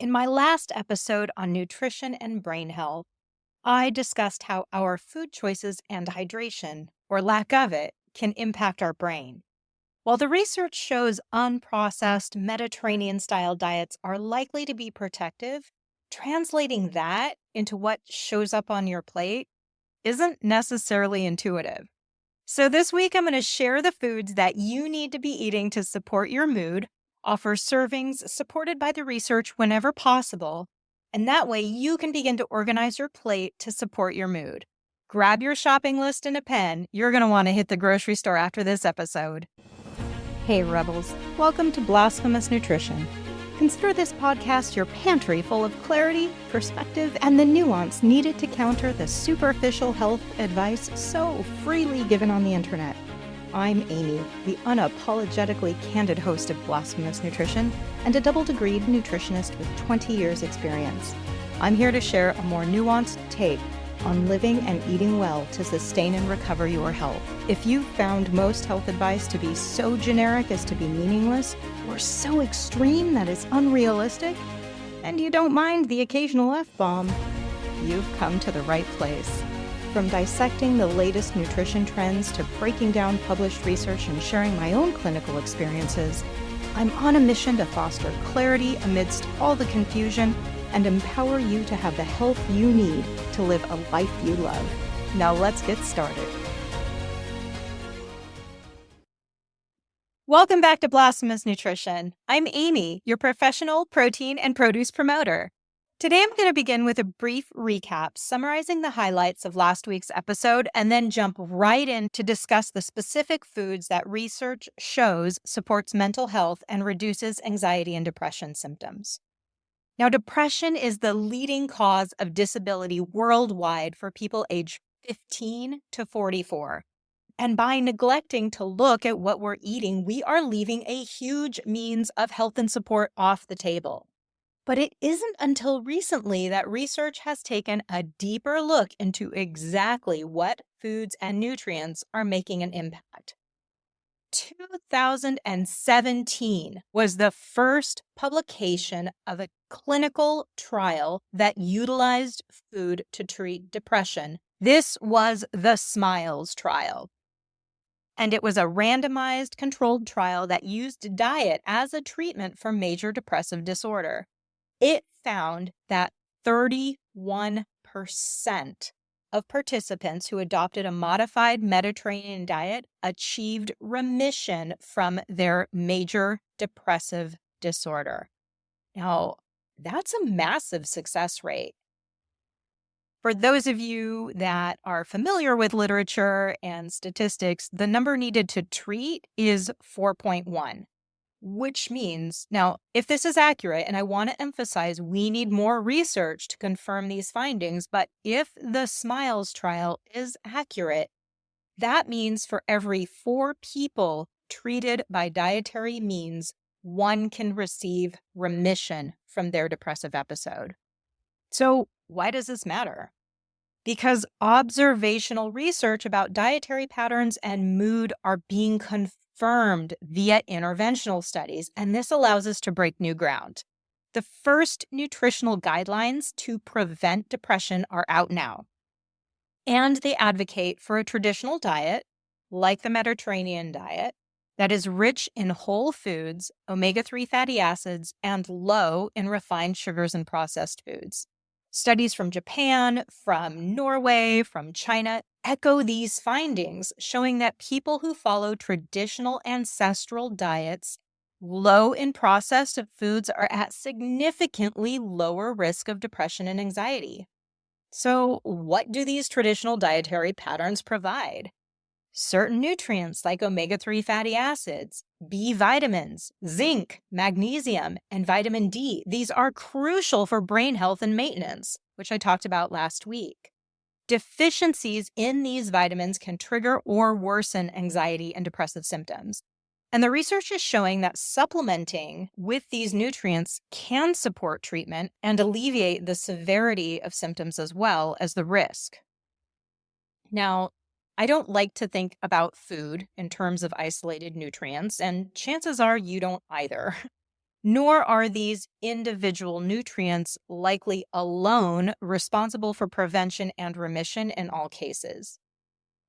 In my last episode on nutrition and brain health, I discussed how our food choices and hydration, or lack of it, can impact our brain. While the research shows unprocessed Mediterranean style diets are likely to be protective, translating that into what shows up on your plate isn't necessarily intuitive. So, this week, I'm going to share the foods that you need to be eating to support your mood, offer servings supported by the research whenever possible, and that way you can begin to organize your plate to support your mood. Grab your shopping list and a pen. You're going to want to hit the grocery store after this episode. Hey, Rebels. Welcome to Blasphemous Nutrition. Consider this podcast your pantry full of clarity, perspective, and the nuance needed to counter the superficial health advice so freely given on the internet. I'm Aimee, the unapologetically candid host of Blasphemous Nutrition and a double-degreed nutritionist with 20 years experience. I'm here to share a more nuanced take on living and eating well to sustain and recover your health. If you've found most health advice to be so generic as to be meaningless, or so extreme that it's unrealistic, and you don't mind the occasional F-bomb, you've come to the right place. From dissecting the latest nutrition trends to breaking down published research and sharing my own clinical experiences, I'm on a mission to foster clarity amidst all the confusion and empower you to have the health you need to live a life you love. Now let's get started. Welcome back to Blasphemous Nutrition. I'm Aimee, your professional protein and produce promoter. Today I'm going to begin with a brief recap summarizing the highlights of last week's episode and then jump right in to discuss the specific foods that research shows supports mental health and reduces anxiety and depression symptoms. Now, depression is the leading cause of disability worldwide for people aged 15 to 44. And by neglecting to look at what we're eating, we are leaving a huge means of health and support off the table. But it isn't until recently that research has taken a deeper look into exactly what foods and nutrients are making an impact. 2017 was the first publication of a clinical trial that utilized food to treat depression. This was the SMILES trial. And it was a randomized controlled trial that used diet as a treatment for major depressive disorder. It found that 31% of participants who adopted a modified Mediterranean diet achieved remission from their major depressive disorder. Now, that's a massive success rate. For those of you that are familiar with literature and statistics, the number needed to treat is 4.1. Which means, now, if this is accurate, and I want to emphasize we need more research to confirm these findings, but if the SMILES trial is accurate, that means for every 4 people treated by dietary means, 1 can receive remission from their depressive episode. So why does this matter? Because observational research about dietary patterns and mood are being confirmed via interventional studies, and this allows us to break new ground. The first nutritional guidelines to prevent depression are out now, and they advocate for a traditional diet, like the Mediterranean diet, that is rich in whole foods, omega-3 fatty acids, and low in refined sugars and processed foods. Studies from Japan, from Norway, from China echo these findings, showing that people who follow traditional ancestral diets low in processed foods are at significantly lower risk of depression and anxiety. So, what do these traditional dietary patterns provide? Certain nutrients like omega-3 fatty acids, B vitamins, zinc, magnesium, and vitamin D. These are crucial for brain health and maintenance, which I talked about last week. Deficiencies in these vitamins can trigger or worsen anxiety and depressive symptoms. And the research is showing that supplementing with these nutrients can support treatment and alleviate the severity of symptoms as well as the risk. Now, I don't like to think about food in terms of isolated nutrients, and chances are you don't either. nor are these individual nutrients likely alone responsible for prevention and remission in all cases.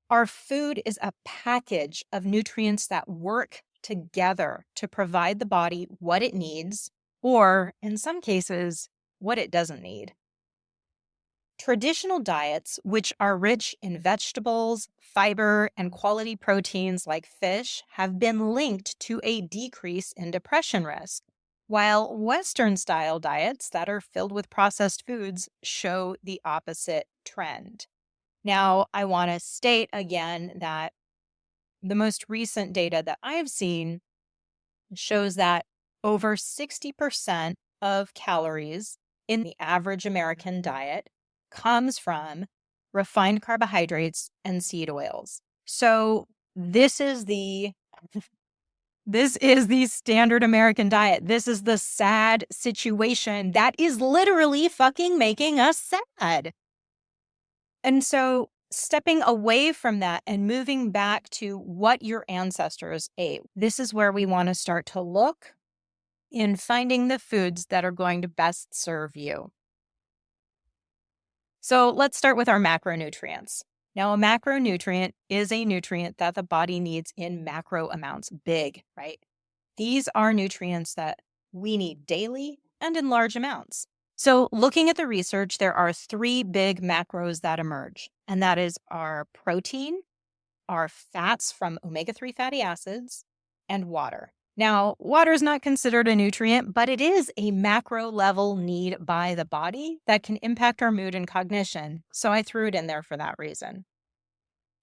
Our food is a package of nutrients that work together to provide the body what it needs, or in some cases, what it doesn't need. Traditional diets, which are rich in vegetables, fiber, and quality proteins like fish, have been linked to a decrease in depression risk, while Western-style diets that are filled with processed foods show the opposite trend. Now, I want to state again that the most recent data that I've seen shows that over 60% of calories in the average American diet comes from refined carbohydrates and seed oils. So this is the standard American diet. This is the sad situation that is literally fucking making us sad. And so stepping away from that and moving back to what your ancestors ate, this is where we want to start to look in finding the foods that are going to best serve you. So let's start with our macronutrients. Now, a macronutrient is a nutrient that the body needs in macro amounts, big, right? These are nutrients that we need daily and in large amounts. So looking at the research, there are 3 big macros that emerge, and that is our protein, our fats from omega-3 fatty acids, and water. Now, water is not considered a nutrient, but it is a macro level need by the body that can impact our mood and cognition. So I threw it in there for that reason.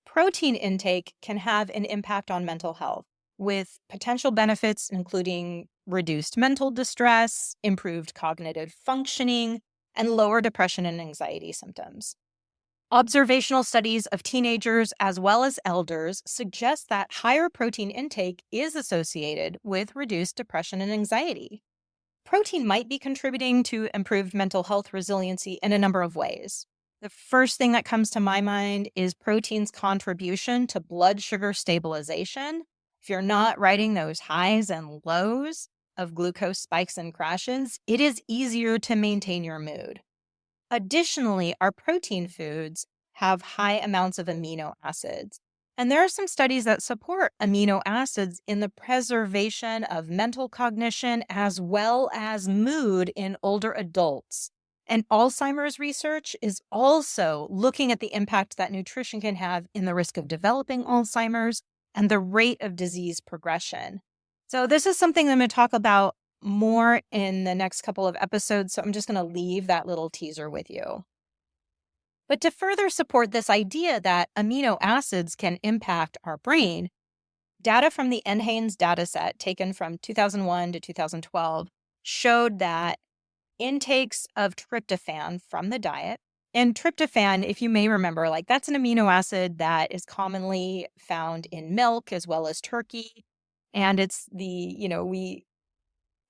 Protein intake can have an impact on mental health with potential benefits including reduced mental distress, improved cognitive functioning, and lower depression and anxiety symptoms. Observational studies of teenagers as well as elders suggest that higher protein intake is associated with reduced depression and anxiety. Protein might be contributing to improved mental health resiliency in a number of ways. The first thing that comes to my mind is protein's contribution to blood sugar stabilization. If you're not riding those highs and lows of glucose spikes and crashes, it is easier to maintain your mood. Additionally, our protein foods have high amounts of amino acids. And there are some studies that support amino acids in the preservation of mental cognition as well as mood in older adults. And Alzheimer's research is also looking at the impact that nutrition can have in the risk of developing Alzheimer's and the rate of disease progression. So this is something I'm going to talk about more in the next couple of episodes, so I'm just going to leave that little teaser with you. But to further support this idea that amino acids can impact our brain, data from the NHANES dataset taken from 2001 to 2012 showed that intakes of tryptophan from the diet, and tryptophan, if you may remember, that's an amino acid that is commonly found in milk as well as turkey. And it's we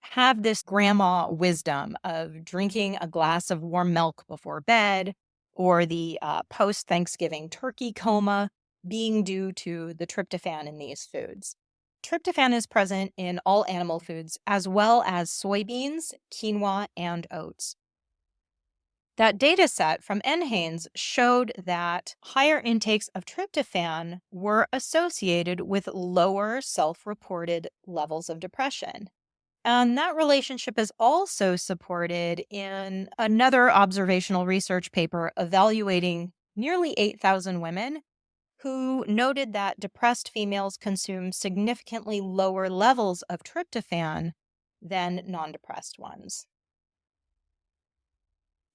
have this grandma wisdom of drinking a glass of warm milk before bed, or the post-Thanksgiving turkey coma being due to the tryptophan in these foods. Tryptophan is present in all animal foods, as well as soybeans, quinoa, and oats. That data set from NHANES showed that higher intakes of tryptophan were associated with lower self-reported levels of depression. And that relationship is also supported in another observational research paper evaluating nearly 8,000 women who noted that depressed females consume significantly lower levels of tryptophan than non-depressed ones.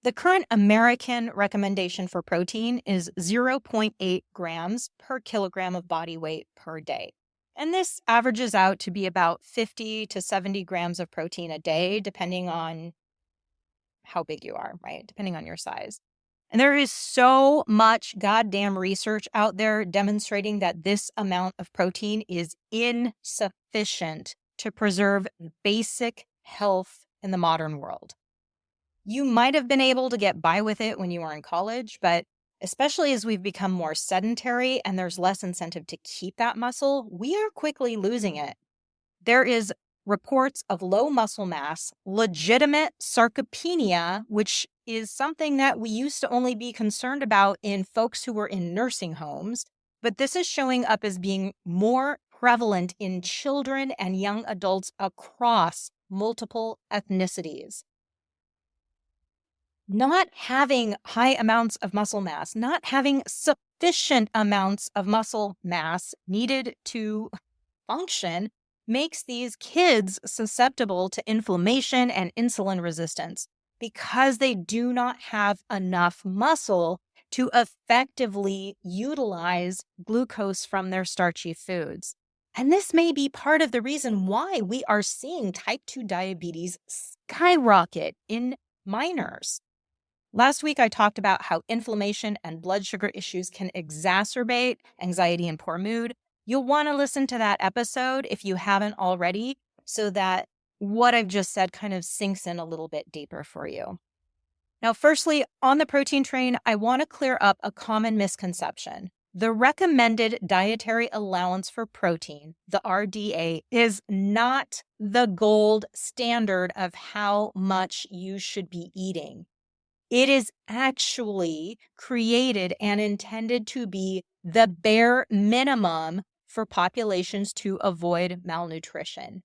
The current American recommendation for protein is 0.8 grams per kilogram of body weight per day. And this averages out to be about 50 to 70 grams of protein a day, depending on how big you are, right? Depending on your size. And there is so much goddamn research out there demonstrating that this amount of protein is insufficient to preserve basic health in the modern world. You might have been able to get by with it when you were in college, but especially as we've become more sedentary and there's less incentive to keep that muscle, we are quickly losing it. There is reports of low muscle mass, legitimate sarcopenia, which is something that we used to only be concerned about in folks who were in nursing homes, but this is showing up as being more prevalent in children and young adults across multiple ethnicities. Not having high amounts of muscle mass, not having sufficient amounts of muscle mass needed to function makes these kids susceptible to inflammation and insulin resistance because they do not have enough muscle to effectively utilize glucose from their starchy foods. And this may be part of the reason why we are seeing type 2 diabetes skyrocket in minors. Last week, I talked about how inflammation and blood sugar issues can exacerbate anxiety and poor mood. You'll want to listen to that episode if you haven't already, so that what I've just said kind of sinks in a little bit deeper for you. Now, firstly, on the protein train, I want to clear up a common misconception. The recommended dietary allowance for protein, the RDA, is not the gold standard of how much you should be eating. It is actually created and intended to be the bare minimum for populations to avoid malnutrition.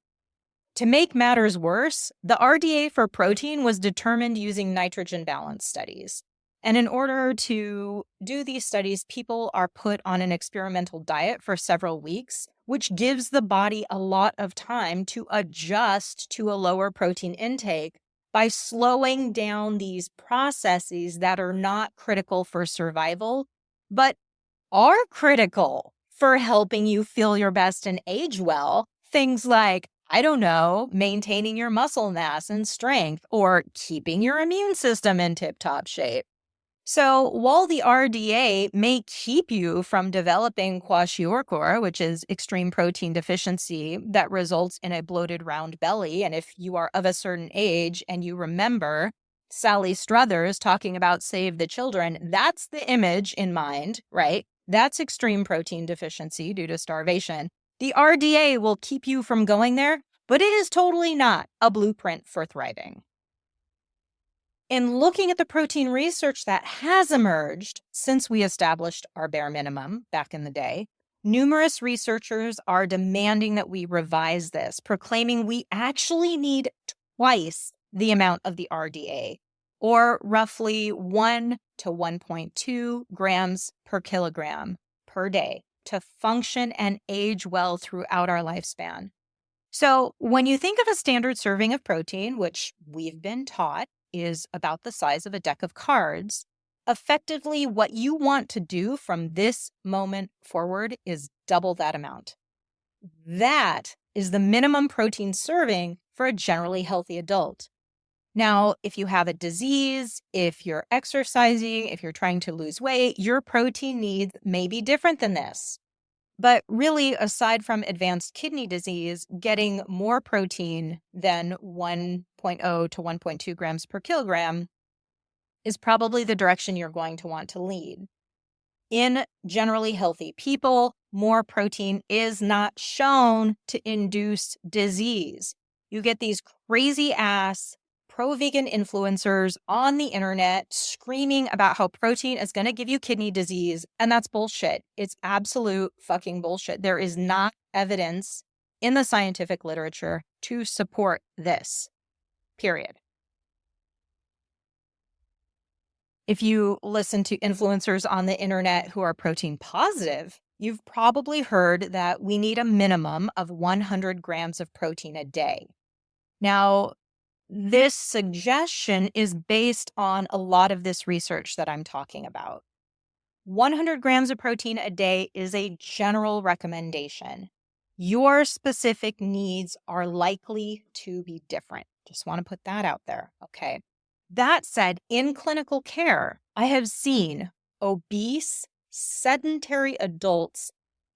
To make matters worse, the RDA for protein was determined using nitrogen balance studies. And in order to do these studies, people are put on an experimental diet for several weeks, which gives the body a lot of time to adjust to a lower protein intake by slowing down these processes that are not critical for survival, but are critical for helping you feel your best and age well. Things like, I don't know, maintaining your muscle mass and strength, or keeping your immune system in tip-top shape. So while the RDA may keep you from developing kwashiorkor, which is extreme protein deficiency that results in a bloated round belly, and if you are of a certain age and you remember Sally Struthers talking about Save the Children, that's the image in mind, right? That's extreme protein deficiency due to starvation. The RDA will keep you from going there, but it is totally not a blueprint for thriving. In looking at the protein research that has emerged since we established our bare minimum back in the day, numerous researchers are demanding that we revise this, proclaiming we actually need twice the amount of the RDA, or roughly 1 to 1.2 grams per kilogram per day, to function and age well throughout our lifespan. So when you think of a standard serving of protein, which we've been taught is about the size of a deck of cards, effectively what you want to do from this moment forward is double that amount. That is the minimum protein serving for a generally healthy adult. Now, if you have a disease, if you're exercising, if you're trying to lose weight, your protein needs may be different than this. But really, aside from advanced kidney disease, getting more protein than 1.0 to 1.2 grams per kilogram is probably the direction you're going to want to lead. In generally healthy people, more protein is not shown to induce disease. You get these crazy ass pro-vegan influencers on the internet screaming about how protein is going to give you kidney disease, and that's bullshit. It's absolute fucking bullshit. There is not evidence in the scientific literature to support this, period. If you listen to influencers on the internet who are protein positive, you've probably heard that we need a minimum of 100 grams of protein a day. Now, this suggestion is based on a lot of this research that I'm talking about. 100 grams of protein a day is a general recommendation. Your specific needs are likely to be different. Just want to put that out there, okay? That said, in clinical care, I have seen obese, sedentary adults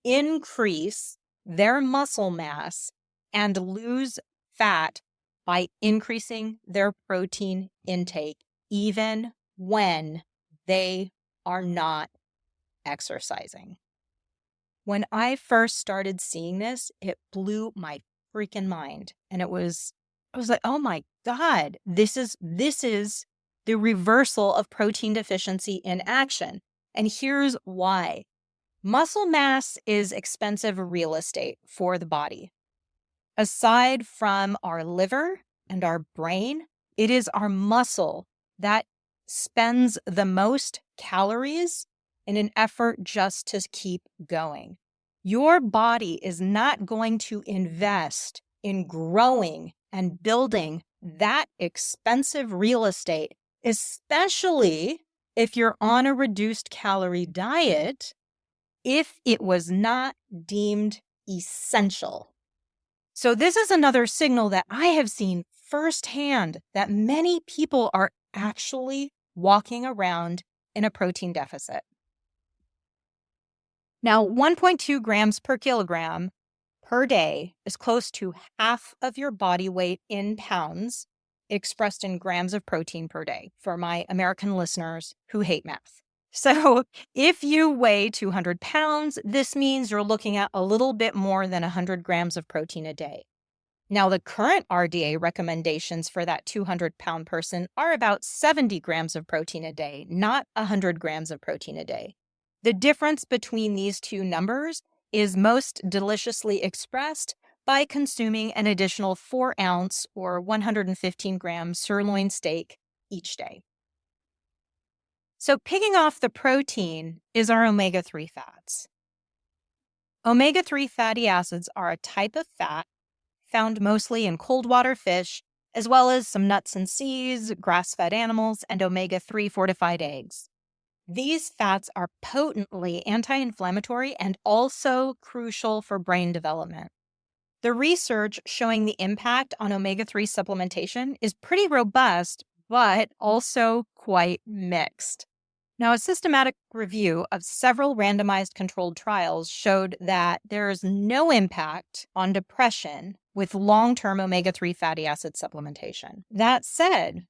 increase their muscle mass and lose fat by increasing their protein intake, even when they are not exercising. When I first started seeing this, it blew my freaking mind. And I was like, oh my God, this is the reversal of protein deficiency in action. And here's why. Muscle mass is expensive real estate for the body. Aside from our liver and our brain, it is our muscle that spends the most calories in an effort just to keep going. Your body is not going to invest in growing and building that expensive real estate, especially if you're on a reduced calorie diet, if it was not deemed essential. So this is another signal that I have seen firsthand that many people are actually walking around in a protein deficit. Now, 1.2 grams per kilogram per day is close to half of your body weight in pounds, expressed in grams of protein per day for my American listeners who hate math. So if you weigh 200 pounds, this means you're looking at a little bit more than 100 grams of protein a day. Now, the current RDA recommendations for that 200-pound person are about 70 grams of protein a day, not 100 grams of protein a day. The difference between these two numbers is most deliciously expressed by consuming an additional 4-ounce or 115-gram sirloin steak each day. So picking off the protein is our omega-3 fats. Omega-3 fatty acids are a type of fat found mostly in cold water fish, as well as some nuts and seeds, grass-fed animals, and omega-3 fortified eggs. These fats are potently anti-inflammatory and also crucial for brain development. The research showing the impact on omega-3 supplementation is pretty robust, but also quite mixed. Now, a systematic review of several randomized controlled trials showed that there is no impact on depression with long-term omega-3 fatty acid supplementation. That said,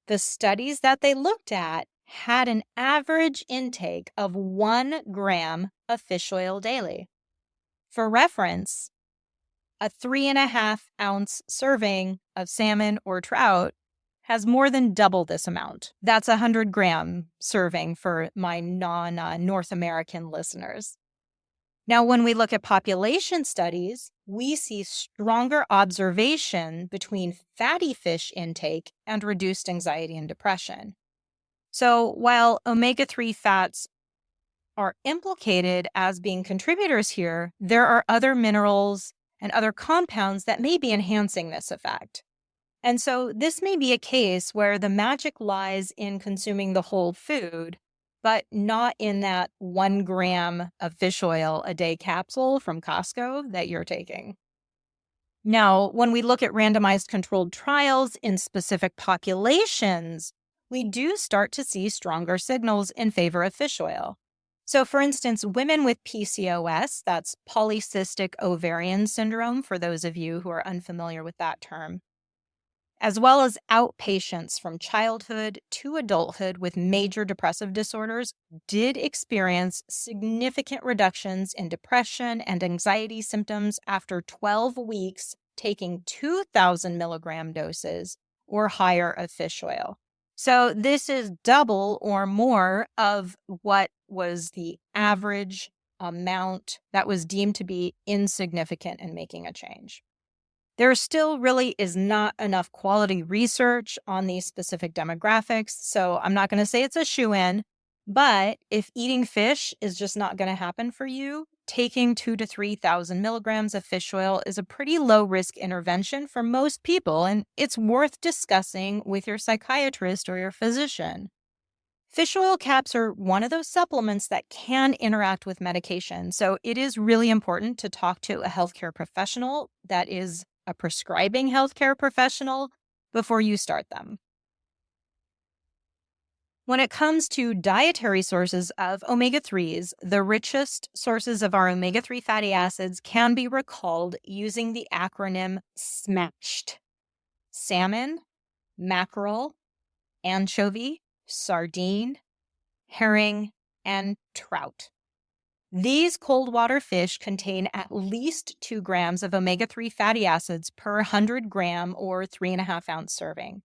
the studies that they looked at had an average intake of 1 gram of fish oil daily. For reference, a 3.5-ounce serving of salmon or trout has more than double this amount. That's a 100-gram serving for my non-North American listeners. Now, when we look at population studies, we see stronger observation between fatty fish intake and reduced anxiety and depression. So while omega-3 fats are implicated as being contributors here, there are other minerals and other compounds that may be enhancing this effect. And so this may be a case where the magic lies in consuming the whole food, but not in that 1 gram of fish oil a day capsule from Costco that you're taking. Now, when we look at randomized controlled trials in specific populations, we do start to see stronger signals in favor of fish oil. So, for instance, women with PCOS, that's polycystic ovarian syndrome, for those of you who are unfamiliar with that term, as well as outpatients from childhood to adulthood with major depressive disorders, did experience significant reductions in depression and anxiety symptoms after 12 weeks taking 2,000 milligram doses or higher of fish oil. So this is double or more of what was the average amount that was deemed to be insignificant in making a change. There still really is not enough quality research on these specific demographics, so I'm not going to say it's a shoo-in, but if eating fish is just not going to happen for you, taking 2,000 to 3,000 milligrams of fish oil is a pretty low-risk intervention for most people, and it's worth discussing with your psychiatrist or your physician. Fish oil caps are one of those supplements that can interact with medication, so it is really important to talk to a healthcare professional that is a prescribing healthcare professional before you start them. When it comes to dietary sources of omega-3s, the richest sources of our omega-3 fatty acids can be recalled using the acronym SMASHED: salmon, mackerel, anchovy, sardine, herring, and trout. These cold water fish contain at least 2 grams of omega-3 fatty acids per 100 gram or 3.5 ounce serving.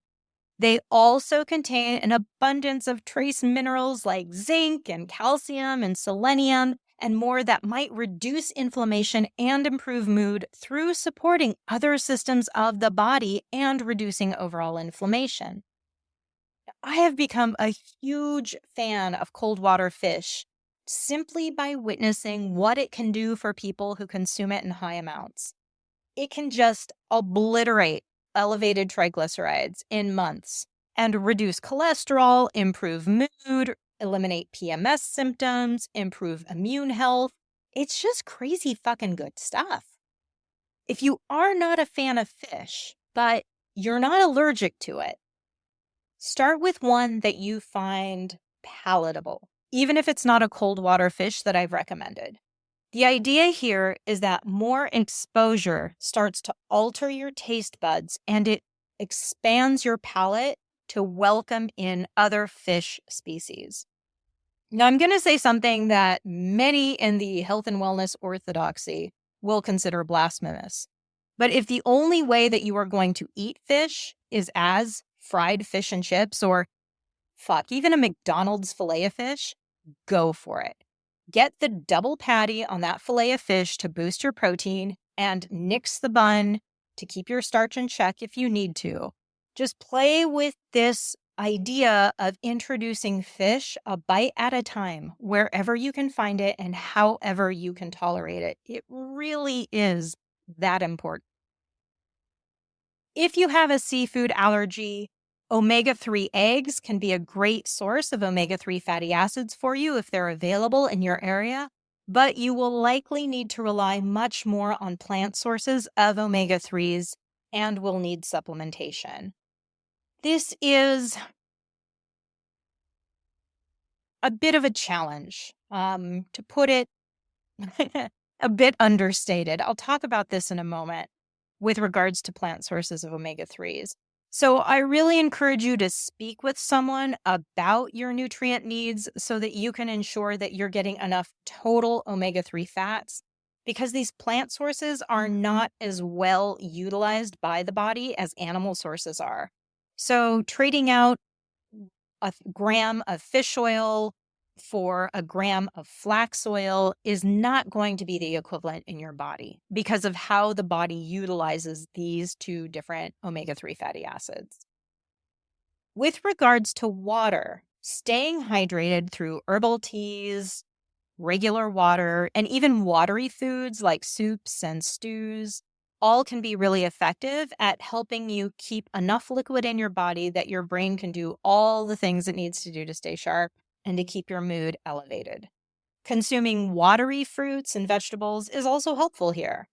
They also contain an abundance of trace minerals like zinc and calcium and selenium and more that might reduce inflammation and improve mood through supporting other systems of the body and reducing overall inflammation. I have become a huge fan of cold water fish simply by witnessing what it can do for people who consume it in high amounts. It can just obliterate elevated triglycerides in months and reduce cholesterol, improve mood, eliminate PMS symptoms, improve immune health. It's just crazy fucking good stuff. If you are not a fan of fish, but you're not allergic to it, start with one that you find palatable, even if it's not a cold water fish that I've recommended. The idea here is that more exposure starts to alter your taste buds and it expands your palate to welcome in other fish species. Now, I'm going to say something that many in the health and wellness orthodoxy will consider blasphemous. But if the only way that you are going to eat fish is as fried fish and chips or even a McDonald's filet of fish, go for it. Get the double patty on that filet of fish to boost your protein and nix the bun to keep your starch in check if you need to. Just play with this idea of introducing fish a bite at a time, wherever you can find it and however you can tolerate it. It really is that important. If you have a seafood allergy, omega-3 eggs can be a great source of omega-3 fatty acids for you if they're available in your area, but you will likely need to rely much more on plant sources of omega-3s and will need supplementation. This is a bit of a challenge, to put it a bit understated. I'll talk about this in a moment with regards to plant sources of omega-3s. So I really encourage you to speak with someone about your nutrient needs so that you can ensure that you're getting enough total omega-3 fats, because these plant sources are not as well utilized by the body as animal sources are. So trading out a gram of fish oil for a gram of flax oil is not going to be the equivalent in your body because of how the body utilizes these two different omega-3 fatty acids. With regards to water, staying hydrated through herbal teas, regular water, and even watery foods like soups and stews all can be really effective at helping you keep enough liquid in your body that your brain can do all the things it needs to do to stay sharp and to keep your mood elevated. Consuming watery fruits and vegetables is also helpful here.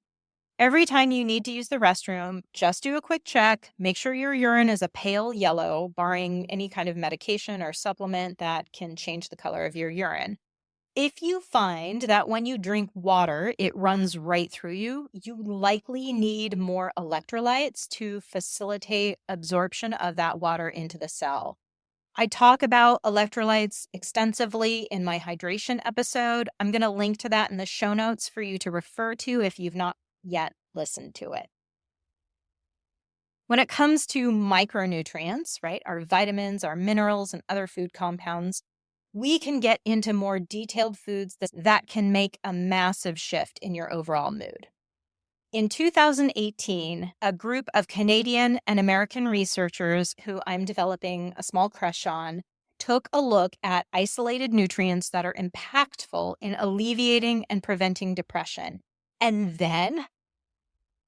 Every time you need to use the restroom, just do a quick check. Make sure your urine is a pale yellow, barring any kind of medication or supplement that can change the color of your urine. If you find that when you drink water, it runs right through you, you likely need more electrolytes to facilitate absorption of that water into the cell. I talk about electrolytes extensively in my hydration episode. I'm going to link to that in the show notes for you to refer to if you've not yet listened to it. When it comes to micronutrients, right, our vitamins, our minerals, and other food compounds, we can get into more detailed foods that can make a massive shift in your overall mood. In 2018, a group of Canadian and American researchers who I'm developing a small crush on took a look at isolated nutrients that are impactful in alleviating and preventing depression. And then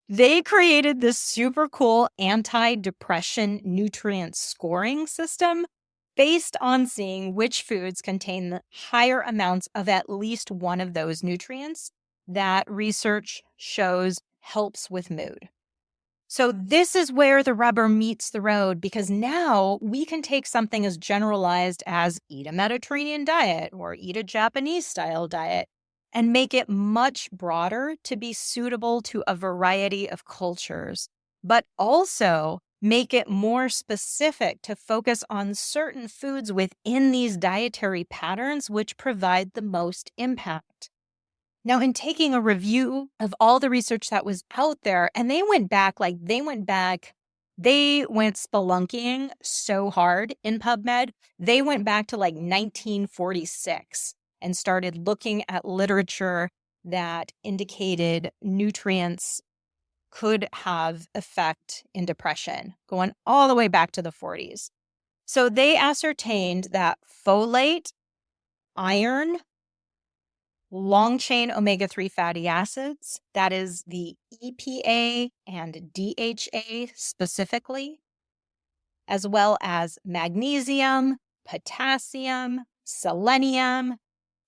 they created this super cool anti-depressant nutrient scoring system based on seeing which foods contain the higher amounts of at least one of those nutrients that research shows helps with mood. So this is where the rubber meets the road, because now we can take something as generalized as eat a Mediterranean diet or eat a Japanese style diet and make it much broader to be suitable to a variety of cultures, but also make it more specific to focus on certain foods within these dietary patterns which provide the most impact. Now, in taking a review of all the research that was out there, and they went spelunking so hard in PubMed. They went back to like 1946 and started looking at literature that indicated nutrients could have effect in depression, going all the way back to the 40s. So they ascertained that folate, iron, long-chain omega-3 fatty acids, that is the EPA and DHA specifically, as well as magnesium, potassium, selenium,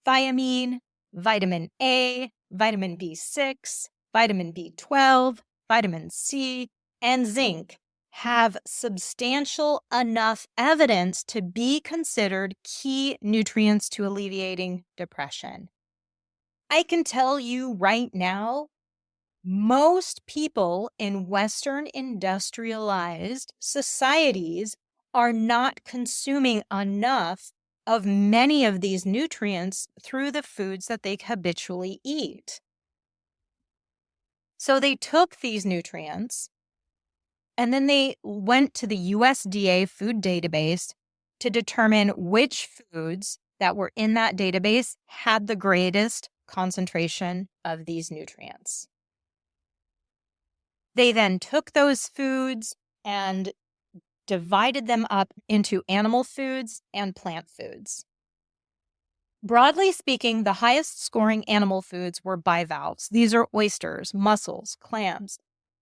thiamine, vitamin A, vitamin B6, vitamin B12, vitamin C, and zinc have substantial enough evidence to be considered key nutrients to alleviating depression. I can tell you right now, most people in Western industrialized societies are not consuming enough of many of these nutrients through the foods that they habitually eat. So they took these nutrients and then they went to the USDA food database to determine which foods that were in that database had the greatest concentration of these nutrients. They then took those foods and divided them up into animal foods and plant foods. Broadly speaking, the highest scoring animal foods were bivalves. These are oysters, mussels, clams,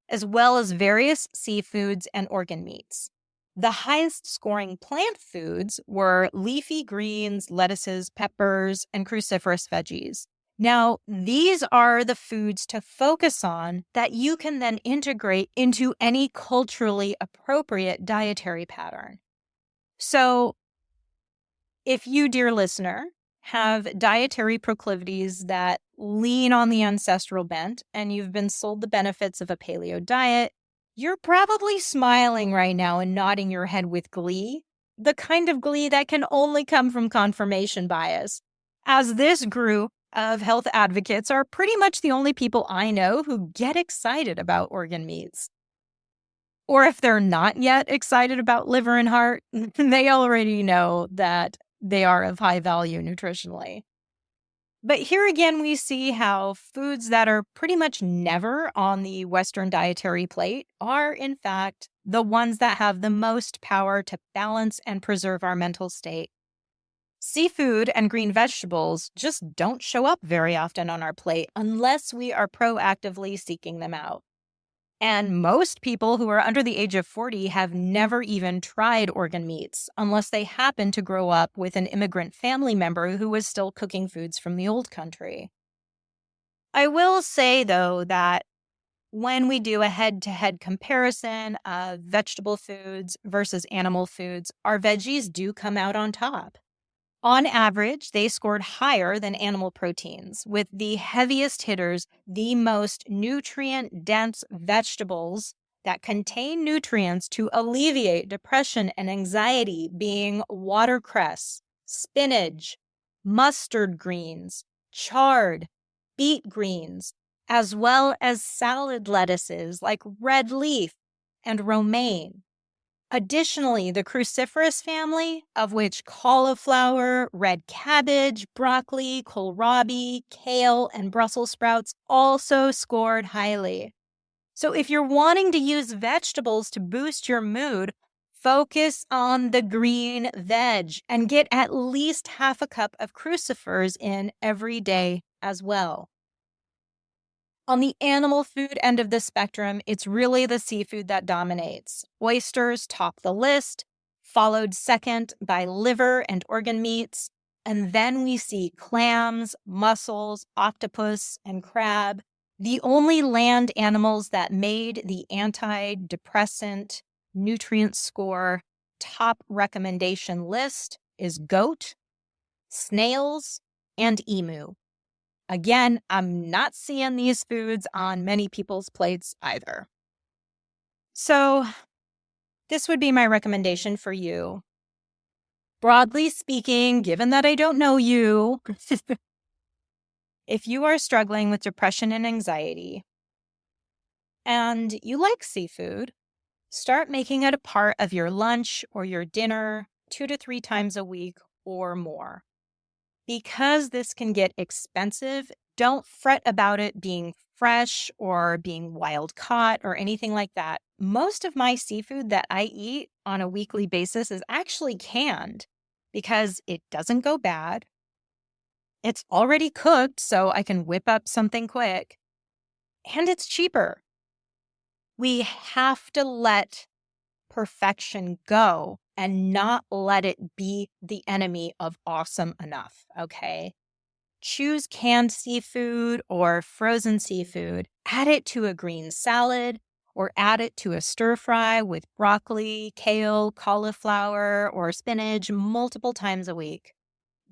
as well as various seafoods and organ meats. The highest scoring plant foods were leafy greens, lettuces, peppers, and cruciferous veggies. Now, these are the foods to focus on that you can then integrate into any culturally appropriate dietary pattern. So, if you, dear listener, have dietary proclivities that lean on the ancestral bent and you've been sold the benefits of a paleo diet, you're probably smiling right now and nodding your head with glee, the kind of glee that can only come from confirmation bias, as this group of health advocates are pretty much the only people I know who get excited about organ meats. Or if they're not yet excited about liver and heart, they already know that they are of high value nutritionally. But here again, we see how foods that are pretty much never on the Western dietary plate are, in fact, the ones that have the most power to balance and preserve our mental state. Seafood and green vegetables just don't show up very often on our plate unless we are proactively seeking them out. And most people who are under the age of 40 have never even tried organ meats unless they happen to grow up with an immigrant family member who was still cooking foods from the old country. I will say, though, that when we do a head-to-head comparison of vegetable foods versus animal foods, our veggies do come out on top. On average, they scored higher than animal proteins, with the heaviest hitters, the most nutrient-dense vegetables that contain nutrients to alleviate depression and anxiety being watercress, spinach, mustard greens, chard, beet greens, as well as salad lettuces like red leaf and romaine. Additionally, the cruciferous family, of which cauliflower, red cabbage, broccoli, kohlrabi, kale, and Brussels sprouts also scored highly. So if you're wanting to use vegetables to boost your mood, focus on the green veg and get at least half a cup of crucifers in every day as well. On the animal food end of the spectrum, it's really the seafood that dominates. Oysters top the list, followed second by liver and organ meats, and then we see clams, mussels, octopus, and crab. The only land animals that made the anti-depressant nutrient score top recommendation list is goat, snails, and emu. Again, I'm not seeing these foods on many people's plates either. So this would be my recommendation for you. Broadly speaking, given that I don't know you, If you are struggling with depression and anxiety and you like seafood, start making it a part of your lunch or your dinner 2 to 3 times a week or more. Because this can get expensive, don't fret about it being fresh or being wild caught or anything like that. Most of my seafood that I eat on a weekly basis is actually canned because it doesn't go bad. It's already cooked, so I can whip up something quick, and it's cheaper. We have to let perfection go and not let it be the enemy of awesome enough, okay? Choose canned seafood or frozen seafood. Add it to a green salad or add it to a stir fry with broccoli, kale, cauliflower, or spinach multiple times a week.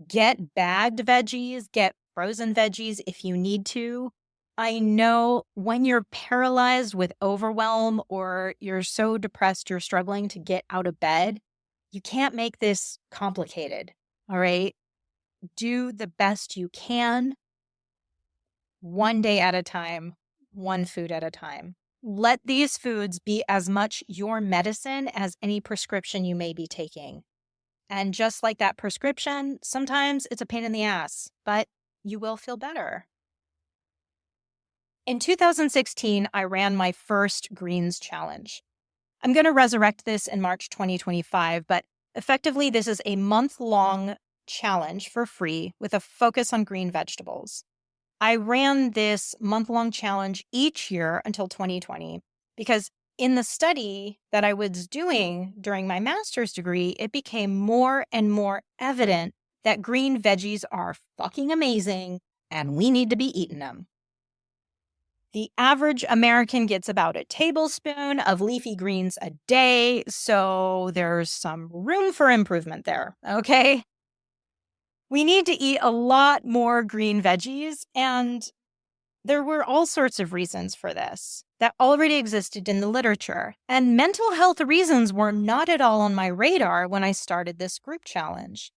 Get bagged veggies, get frozen veggies if you need to. I know when you're paralyzed with overwhelm or you're so depressed you're struggling to get out of bed, you can't make this complicated, all right? Do the best you can, one day at a time, one food at a time. Let these foods be as much your medicine as any prescription you may be taking. And just like that prescription, sometimes it's a pain in the ass, but you will feel better. In 2016, I ran my first Greens Challenge. I'm going to resurrect this in March 2025, but effectively, this is a month-long challenge for free with a focus on green vegetables. I ran this month-long challenge each year until 2020 because in the study that I was doing during my master's degree, it became more and more evident that green veggies are fucking amazing and we need to be eating them. The average American gets about a tablespoon of leafy greens a day, so there's some room for improvement there, okay? We need to eat a lot more green veggies, and there were all sorts of reasons for this that already existed in the literature, and mental health reasons were not at all on my radar when I started this group challenge.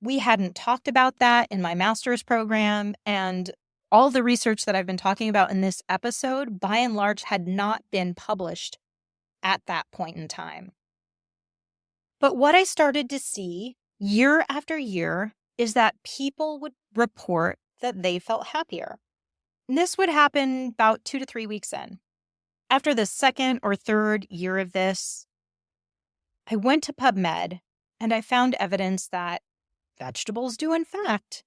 We hadn't talked about that in my master's program, and all the research that I've been talking about in this episode, by and large, had not been published at that point in time. But what I started to see year after year is that people would report that they felt happier. And this would happen about 2 to 3 weeks in. After the second or third year of this, I went to PubMed and I found evidence that vegetables do, in fact,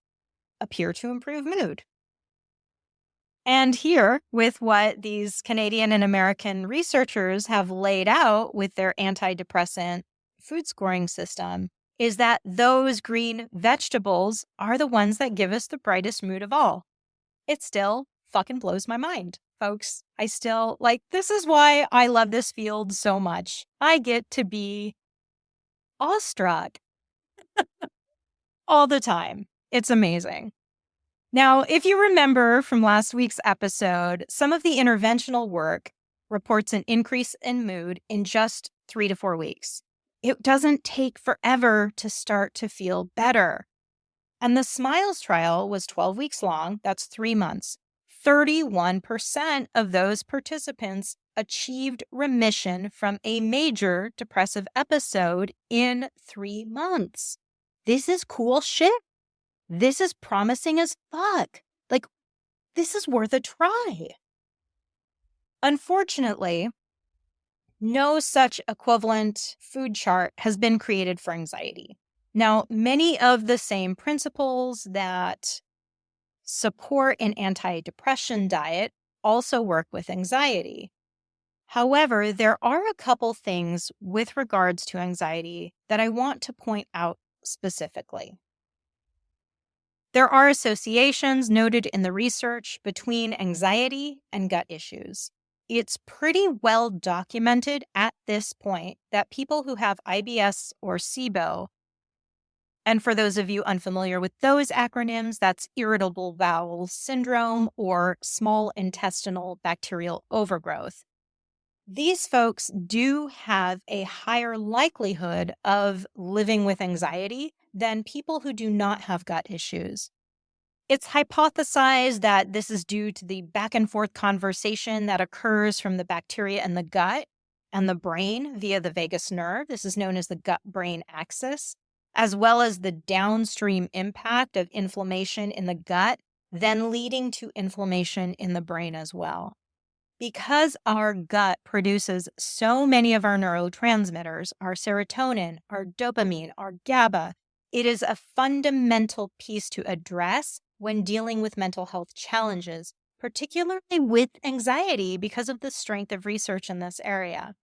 appear to improve mood. And here, with what these Canadian and American researchers have laid out with their anti-depressant food scoring system, is that those green vegetables are the ones that give us the brightest mood of all. It still fucking blows my mind, folks. I still, this is why I love this field so much. I get to be awestruck all the time. It's amazing. Now, if you remember from last week's episode, some of the interventional work reports an increase in mood in just 3 to 4 weeks. It doesn't take forever to start to feel better. And the SMILES trial was 12 weeks long. That's 3 months. 31% of those participants achieved remission from a major depressive episode in 3 months. This is cool shit. This is promising as fuck. This is worth a try. Unfortunately, no such equivalent food chart has been created for anxiety. Now, many of the same principles that support an anti-depression diet also work with anxiety. However, there are a couple things with regards to anxiety that I want to point out specifically. There are associations noted in the research between anxiety and gut issues. It's pretty well documented at this point that people who have IBS or SIBO, and for those of you unfamiliar with those acronyms, that's irritable bowel syndrome or small intestinal bacterial overgrowth. These folks do have a higher likelihood of living with anxiety than people who do not have gut issues. It's hypothesized that this is due to the back and forth conversation that occurs from the bacteria in the gut and the brain via the vagus nerve. This is known as the gut-brain axis, as well as the downstream impact of inflammation in the gut, then leading to inflammation in the brain as well. Because our gut produces so many of our neurotransmitters, our serotonin, our dopamine, our GABA, it is a fundamental piece to address when dealing with mental health challenges, particularly with anxiety because of the strength of research in this area.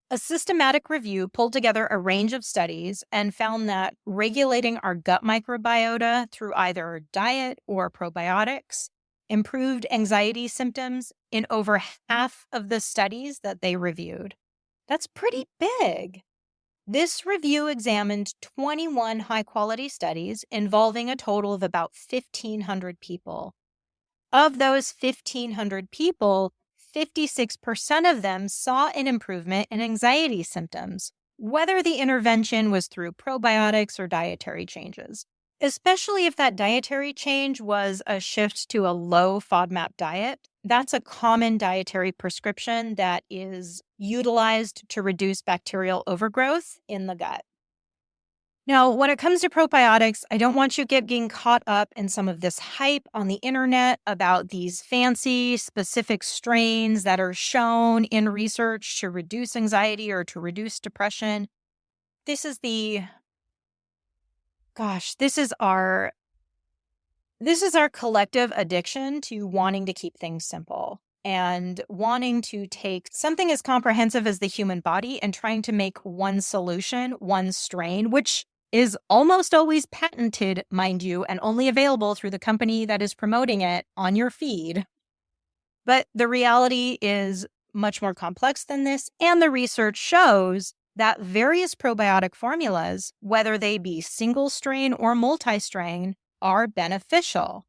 A systematic review pulled together a range of studies and found that regulating our gut microbiota through either diet or probiotics improved anxiety symptoms in over half of the studies that they reviewed. That's pretty big. This review examined 21 high-quality studies involving a total of about 1,500 people. Of those 1,500 people, 56% of them saw an improvement in anxiety symptoms, whether the intervention was through probiotics or dietary changes, especially if that dietary change was a shift to a low FODMAP diet. That's a common dietary prescription that is utilized to reduce bacterial overgrowth in the gut. Now, when it comes to probiotics, I don't want you getting caught up in some of this hype on the internet about these fancy, specific strains that are shown in research to reduce anxiety or to reduce depression. This is our collective addiction to wanting to keep things simple and wanting to take something as comprehensive as the human body and trying to make one solution, one strain, which is almost always patented, mind you, and only available through the company that is promoting it on your feed. But the reality is much more complex than this, and the research shows that various probiotic formulas, whether they be single strain or multi-strain, are beneficial.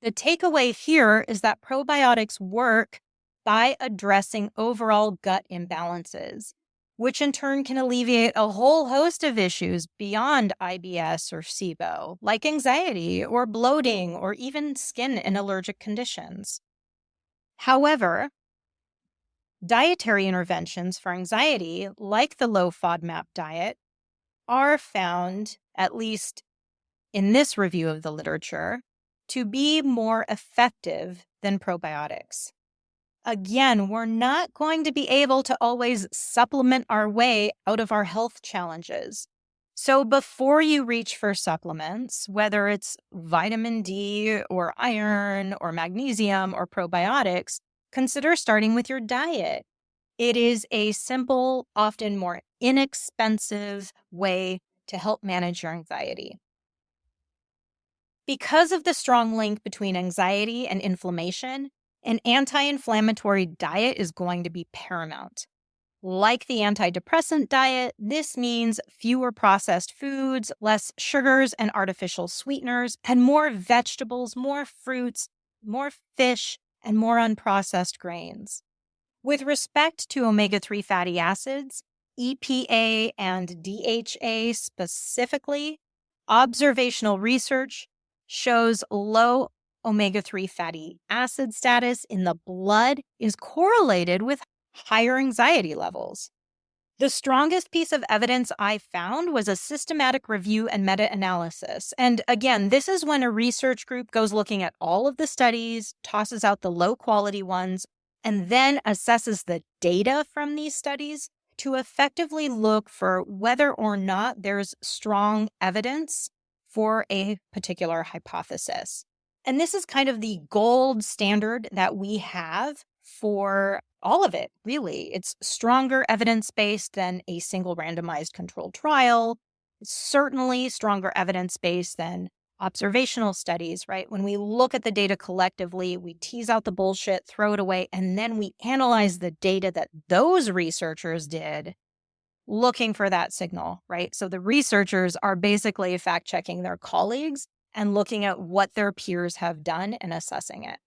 The takeaway here is that probiotics work by addressing overall gut imbalances, which in turn can alleviate a whole host of issues beyond IBS or SIBO, like anxiety or bloating or even skin and allergic conditions. However, dietary interventions for anxiety, like the low FODMAP diet, are found, at least in this review of the literature, to be more effective than probiotics. Again, we're not going to be able to always supplement our way out of our health challenges. So before you reach for supplements, whether it's vitamin D or iron or magnesium or probiotics, consider starting with your diet. It is a simple, often more inexpensive way to help manage your anxiety. Because of the strong link between anxiety and inflammation, an anti-inflammatory diet is going to be paramount. Like the antidepressant diet, this means fewer processed foods, less sugars and artificial sweeteners, and more vegetables, more fruits, more fish, and more unprocessed grains. With respect to omega-3 fatty acids, EPA and DHA specifically, observational research shows low omega-3 fatty acid status in the blood is correlated with higher anxiety levels. The strongest piece of evidence I found was a systematic review and meta-analysis. And again, this is when a research group goes looking at all of the studies, tosses out the low-quality ones, and then assesses the data from these studies to effectively look for whether or not there's strong evidence for a particular hypothesis. And this is kind of the gold standard that we have for all of it, really. It's stronger evidence-based than a single randomized controlled trial. It's certainly stronger evidence-based than observational studies, right? When we look at the data collectively, we tease out the bullshit, throw it away, and then we analyze the data that those researchers did looking for that signal, right? So the researchers are basically fact-checking their colleagues and looking at what their peers have done and assessing it.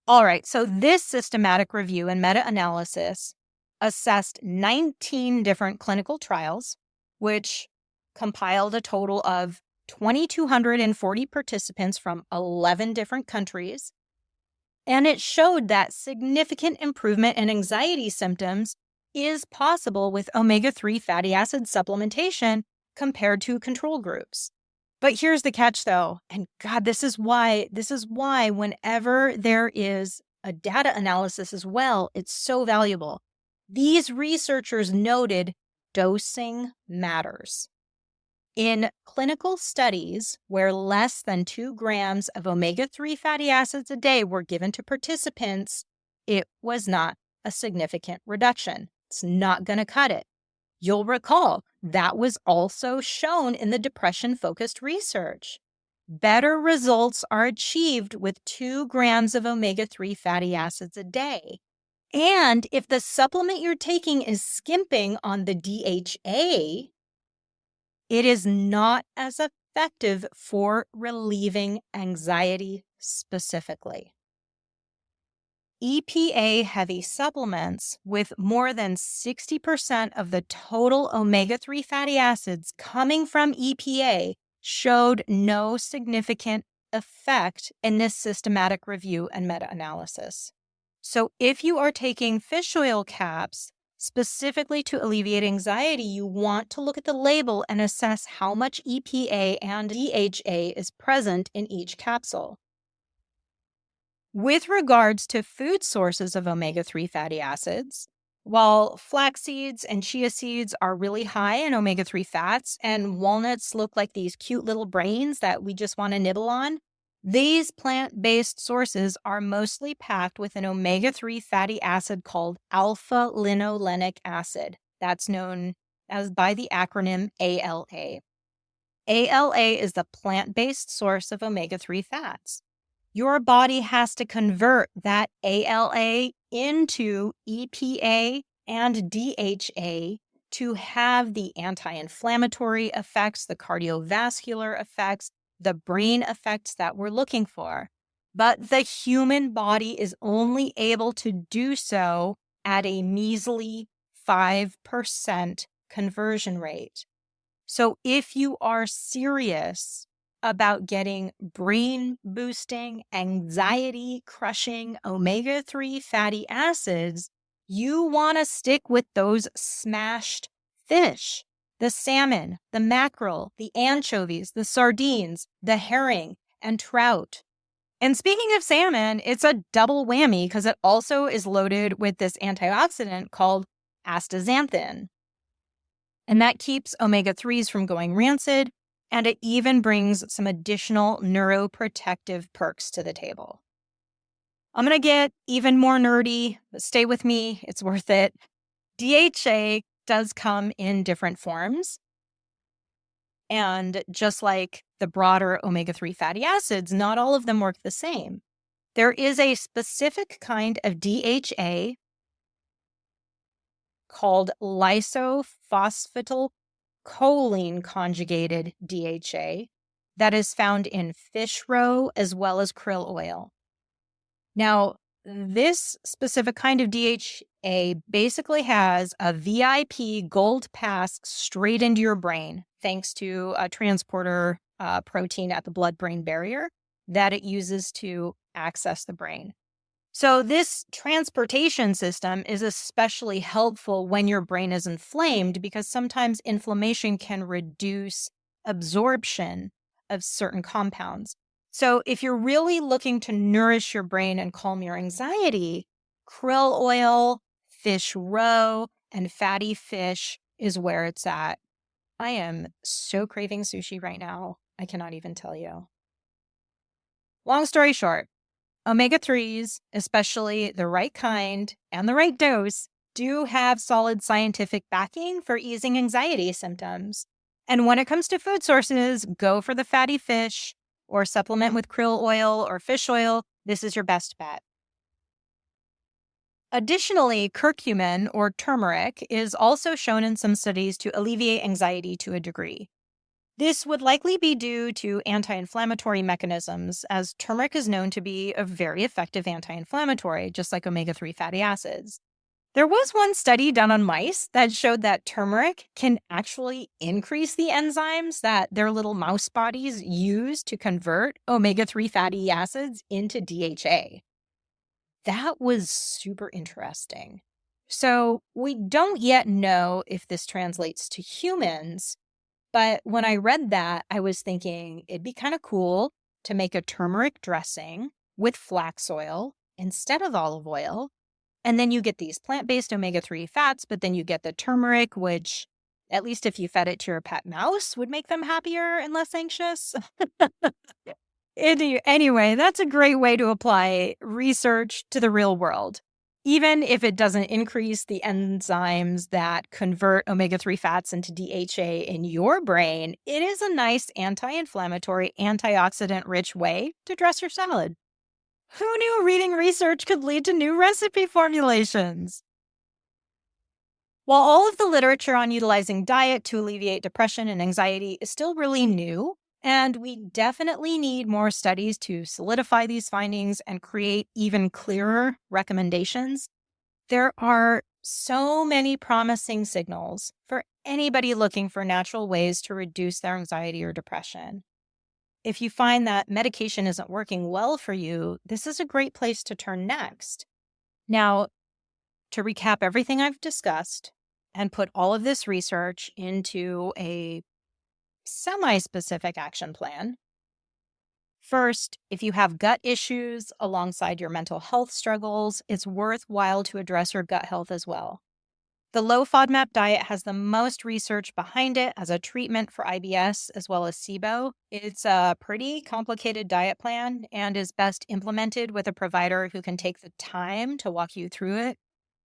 All right, so this systematic review and meta-analysis assessed 19 different clinical trials, which compiled a total of 2,240 participants from 11 different countries, and it showed that significant improvement in anxiety symptoms is possible with omega-3 fatty acid supplementation compared to control groups. But here's the catch, though, and God, this is why whenever there is a data analysis as well, it's so valuable. These researchers noted dosing matters. In clinical studies where less than 2 grams of omega-3 fatty acids a day were given to participants, it was not a significant reduction. It's not going to cut it. You'll recall that was also shown in the depression-focused research. Better results are achieved with 2 grams of omega-3 fatty acids a day. And if the supplement you're taking is skimping on the DHA, it is not as effective for relieving anxiety specifically. EPA-heavy supplements with more than 60% of the total omega-3 fatty acids coming from EPA showed no significant effect in this systematic review and meta-analysis. So if you are taking fish oil caps specifically to alleviate anxiety, you want to look at the label and assess how much EPA and DHA is present in each capsule. With regards to food sources of omega-3 fatty acids, while flax seeds and chia seeds are really high in omega-3 fats and walnuts look like these cute little brains that we just want to nibble on, these plant-based sources are mostly packed with an omega-3 fatty acid called alpha-linolenic acid. That's known as by the acronym ALA. ALA is the plant-based source of omega-3 fats. Your body has to convert that ALA into EPA and DHA to have the anti-inflammatory effects, the cardiovascular effects, the brain effects that we're looking for. But the human body is only able to do so at a measly 5% conversion rate. So if you are serious about getting brain-boosting, anxiety-crushing omega-3 fatty acids, you want to stick with those smashed fish. The salmon, the mackerel, the anchovies, the sardines, the herring, and trout. And speaking of salmon, it's a double whammy because it also is loaded with this antioxidant called astaxanthin. And that keeps omega-3s from going rancid, and it even brings some additional neuroprotective perks to the table. I'm going to get even more nerdy, but stay with me. It's worth it. DHA does come in different forms. And just like the broader omega-3 fatty acids, not all of them work the same. There is a specific kind of DHA called lysophosphatidylcholine conjugated DHA that is found in fish roe as well as krill oil. Now, this specific kind of DHA basically has a VIP gold pass straight into your brain, thanks to a transporter protein at the blood-brain barrier that it uses to access the brain. So this transportation system is especially helpful when your brain is inflamed because sometimes inflammation can reduce absorption of certain compounds. So if you're really looking to nourish your brain and calm your anxiety, krill oil, fish roe, and fatty fish is where it's at. I am so craving sushi right now. I cannot even tell you. Long story short, omega-3s, especially the right kind and the right dose, do have solid scientific backing for easing anxiety symptoms. And when it comes to food sources, go for the fatty fish or supplement with krill oil or fish oil. This is your best bet. Additionally, curcumin or turmeric is also shown in some studies to alleviate anxiety to a degree. This would likely be due to anti-inflammatory mechanisms, as turmeric is known to be a very effective anti-inflammatory, just like omega-3 fatty acids. There was one study done on mice that showed that turmeric can actually increase the enzymes that their little mouse bodies use to convert omega-3 fatty acids into DHA. That was super interesting. So we don't yet know if this translates to humans, but when I read that, I was thinking it'd be kind of cool to make a turmeric dressing with flax oil instead of olive oil. And then you get these plant-based omega-3 fats, but then you get the turmeric, which, at least if you fed it to your pet mouse, would make them happier and less anxious. Anyway, that's a great way to apply research to the real world. Even if it doesn't increase the enzymes that convert omega-3 fats into DHA in your brain, it is a nice anti-inflammatory, antioxidant-rich way to dress your salad. Who knew reading research could lead to new recipe formulations? While all of the literature on utilizing diet to alleviate depression and anxiety is still really new, and we definitely need more studies to solidify these findings and create even clearer recommendations, there are so many promising signals for anybody looking for natural ways to reduce their anxiety or depression. If you find that medication isn't working well for you, this is a great place to turn next. Now, to recap everything I've discussed and put all of this research into a semi-specific action plan. First, if you have gut issues alongside your mental health struggles, it's worthwhile to address your gut health as well. The low FODMAP diet has the most research behind it as a treatment for IBS as well as SIBO. It's a pretty complicated diet plan and is best implemented with a provider who can take the time to walk you through it,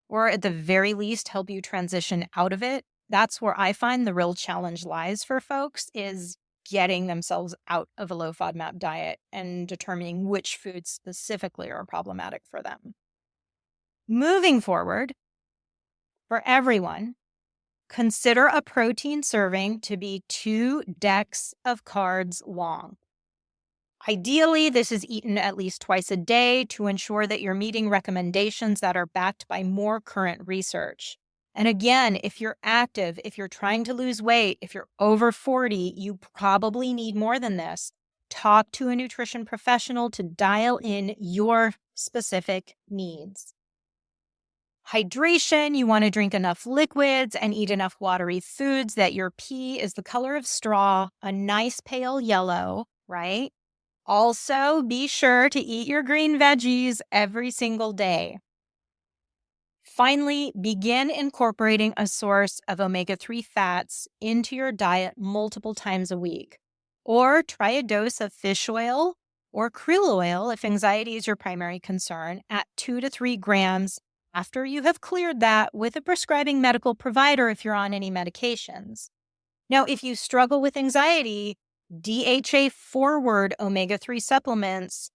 or at the very least help you transition out of it. That's where I find the real challenge lies for folks, is getting themselves out of a low FODMAP diet and determining which foods specifically are problematic for them. Moving forward, for everyone, consider a protein serving to be 2 decks of cards long. Ideally, this is eaten at least twice a day to ensure that you're meeting recommendations that are backed by more current research. And again, if you're active, if you're trying to lose weight, if you're over 40, you probably need more than this. Talk to a nutrition professional to dial in your specific needs. Hydration, you want to drink enough liquids and eat enough watery foods that your pee is the color of straw, a nice pale yellow, right? Also, be sure to eat your green veggies every single day. Finally, begin incorporating a source of omega-3 fats into your diet multiple times a week. Or try a dose of fish oil or krill oil if anxiety is your primary concern at 2 to 3 grams after you have cleared that with a prescribing medical provider if you're on any medications. Now, if you struggle with anxiety, DHA-forward omega-3 supplements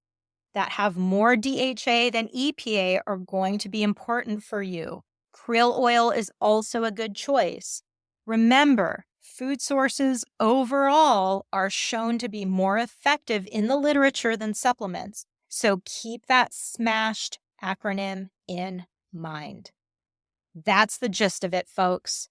that have more DHA than EPA are going to be important for you. Krill oil is also a good choice. Remember, food sources overall are shown to be more effective in the literature than supplements, so keep that SMASHED acronym in mind. That's the gist of it, folks.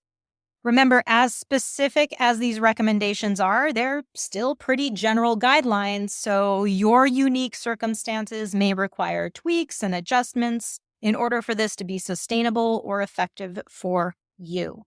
Remember, as specific as these recommendations are, they're still pretty general guidelines, so your unique circumstances may require tweaks and adjustments in order for this to be sustainable or effective for you.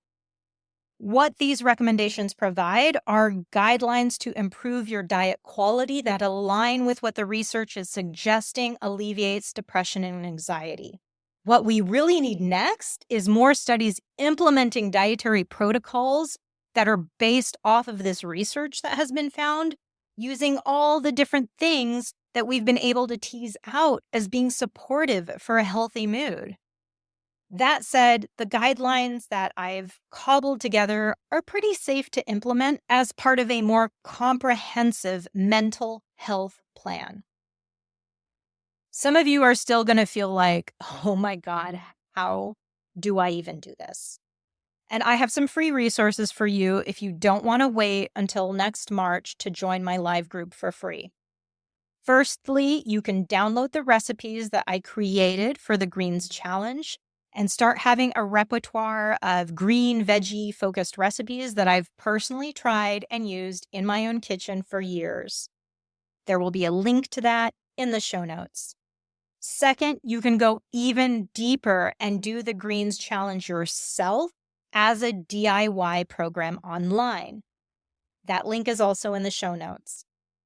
What these recommendations provide are guidelines to improve your diet quality that align with what the research is suggesting alleviates depression and anxiety. What we really need next is more studies implementing dietary protocols that are based off of this research that has been found, using all the different things that we've been able to tease out as being supportive for a healthy mood. That said, the guidelines that I've cobbled together are pretty safe to implement as part of a more comprehensive mental health plan. Some of you are still going to feel like, oh my God, how do I even do this? And I have some free resources for you if you don't want to wait until next March to join my live group for free. Firstly, you can download the recipes that I created for the Greens Challenge and start having a repertoire of green veggie focused recipes that I've personally tried and used in my own kitchen for years. There will be a link to that in the show notes. Second, you can go even deeper and do the Greens Challenge yourself as a DIY program online. That link is also in the show notes.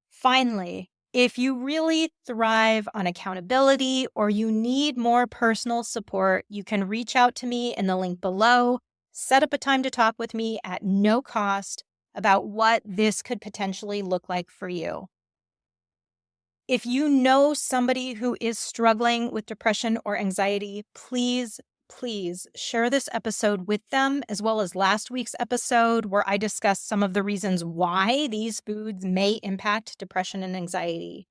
Finally, if you really thrive on accountability or you need more personal support, you can reach out to me in the link below, set up a time to talk with me at no cost about what this could potentially look like for you. If you know somebody who is struggling with depression or anxiety, please share this episode with them, as well as last week's episode where I discussed some of the reasons why these foods may impact depression and anxiety.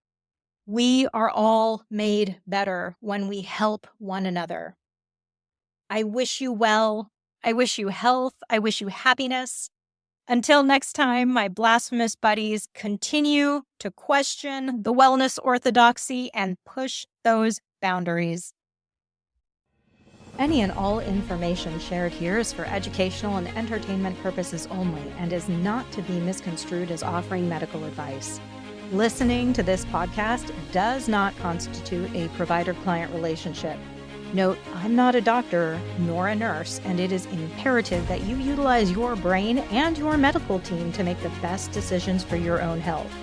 We are all made better when we help one another. I wish you well. I wish you health. I wish you happiness. Until next time, my blasphemous buddies, continue to question the wellness orthodoxy and push those boundaries. Any and all information shared here is for educational and entertainment purposes only and is not to be misconstrued as offering medical advice. Listening to this podcast does not constitute a provider-client relationship. Note, I'm not a doctor nor a nurse, and it is imperative that you utilize your brain and your medical team to make the best decisions for your own health.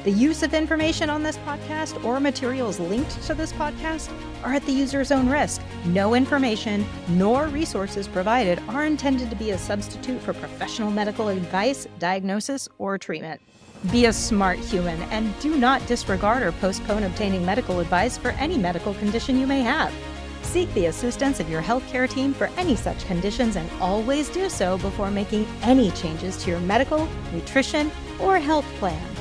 The use of information on this podcast or materials linked to this podcast are at the user's own risk. No information nor resources provided are intended to be a substitute for professional medical advice, diagnosis, or treatment. Be a smart human and do not disregard or postpone obtaining medical advice for any medical condition you may have. Seek the assistance of your healthcare team for any such conditions and always do so before making any changes to your medical, nutrition, or health plan.